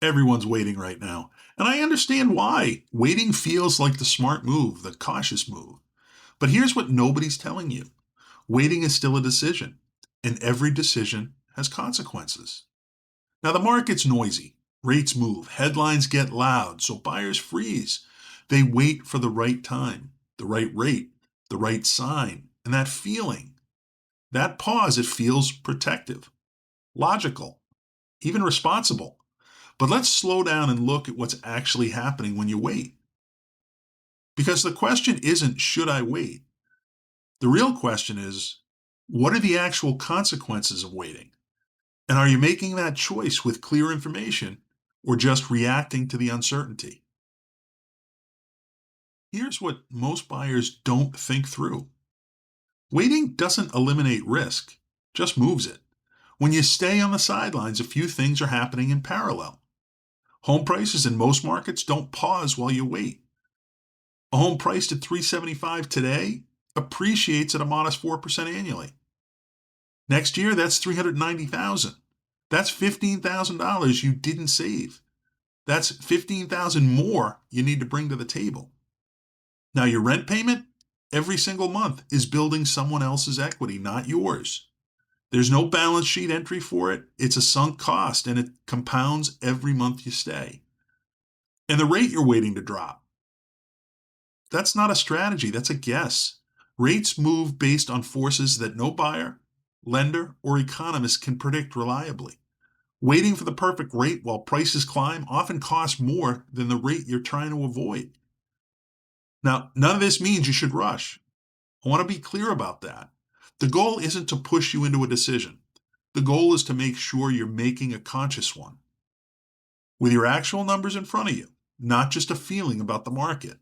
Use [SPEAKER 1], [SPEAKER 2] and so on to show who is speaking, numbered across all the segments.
[SPEAKER 1] Everyone's waiting right now. And I understand why. Waiting feels like the smart move, the cautious move. But here's what nobody's telling you. Waiting is still a decision, and every decision has consequences. Now, the market's noisy. Rates move, headlines get loud, so buyers freeze. They wait for the right time, the right rate, the right sign, and that feeling, that pause, it feels protective, logical, even responsible. But let's slow down and look at what's actually happening when you wait. Because the question isn't, should I wait? The real question is, what are the actual consequences of waiting? And are you making that choice with clear information or just reacting to the uncertainty? Here's what most buyers don't think through. Waiting doesn't eliminate risk, just moves it. When you stay on the sidelines, a few things are happening in parallel. Home prices in most markets don't pause while you wait. A home priced at $375 today appreciates at a modest 4% annually. Next year, that's $390,000. That's $15,000 you didn't save. That's $15,000 more you need to bring to the table. Now, your rent payment every single month is building someone else's equity, not yours. There's no balance sheet entry for it. It's a sunk cost, and it compounds every month you stay. And the rate you're waiting to drop, that's not a strategy, that's a guess. Rates move based on forces that no buyer, lender, or economist can predict reliably. Waiting for the perfect rate while prices climb often costs more than the rate you're trying to avoid. Now, none of this means you should rush. I want to be clear about that. The goal isn't to push you into a decision. The goal is to make sure you're making a conscious one with your actual numbers in front of you, not just a feeling about the market.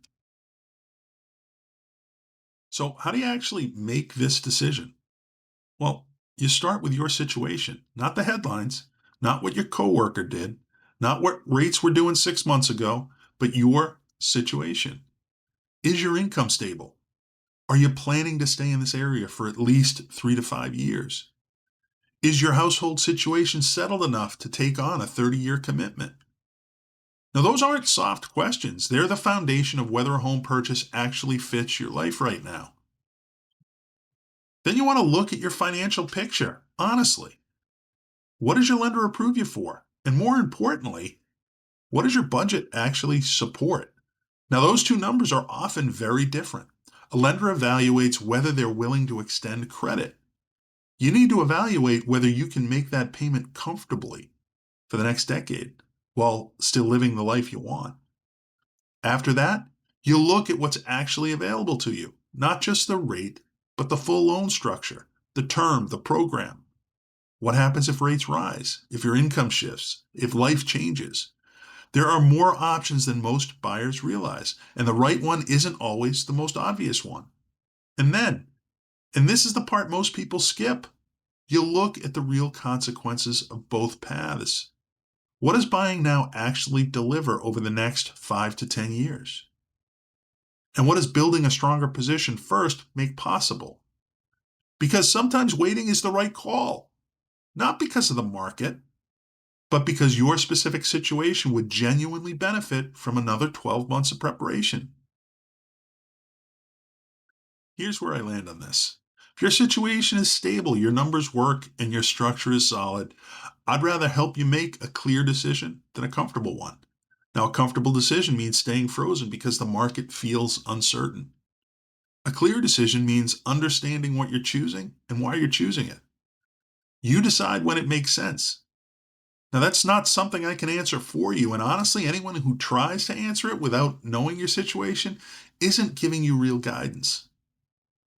[SPEAKER 1] So, how do you actually make this decision? Well, you start with your situation, not the headlines, not what your coworker did, not what rates were doing 6 months ago, but your situation. Is your income stable? Are you planning to stay in this area for at least 3 to 5 years? Is your household situation settled enough to take on a 30-year commitment? Now, those aren't soft questions. They're the foundation of whether a home purchase actually fits your life right now. Then you want to look at your financial picture, honestly. What does your lender approve you for? And more importantly, what does your budget actually support? Now, those two numbers are often very different. A lender evaluates whether they're willing to extend credit. You need to evaluate whether you can make that payment comfortably for the next decade while still living the life you want. After that, you look at what's actually available to you, not just the rate, but the full loan structure, the term, the program. What happens if rates rise, if your income shifts, if life changes? There are more options than most buyers realize, and the right one isn't always the most obvious one. And then, and this is the part most people skip, you look at the real consequences of both paths. What does buying now actually deliver over the next 5 to 10 years? And what does building a stronger position first make possible? Because sometimes waiting is the right call, not because of the market, but because your specific situation would genuinely benefit from another 12 months of preparation. Here's where I land on this. If your situation is stable, your numbers work, and your structure is solid, I'd rather help you make a clear decision than a comfortable one. Now, a comfortable decision means staying frozen because the market feels uncertain. A clear decision means understanding what you're choosing and why you're choosing it. You decide when it makes sense. Now, that's not something I can answer for you, and honestly, anyone who tries to answer it without knowing your situation isn't giving you real guidance.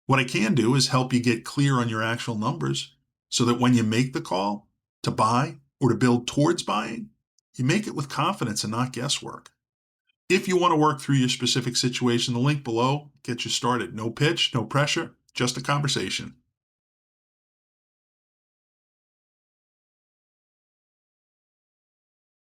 [SPEAKER 1] What I can do is help you get clear on your actual numbers so that when you make the call to buy or to build towards buying, you make it with confidence and not guesswork. If you want to work through your specific situation, the link below gets you started. No pitch, no pressure, just a conversation.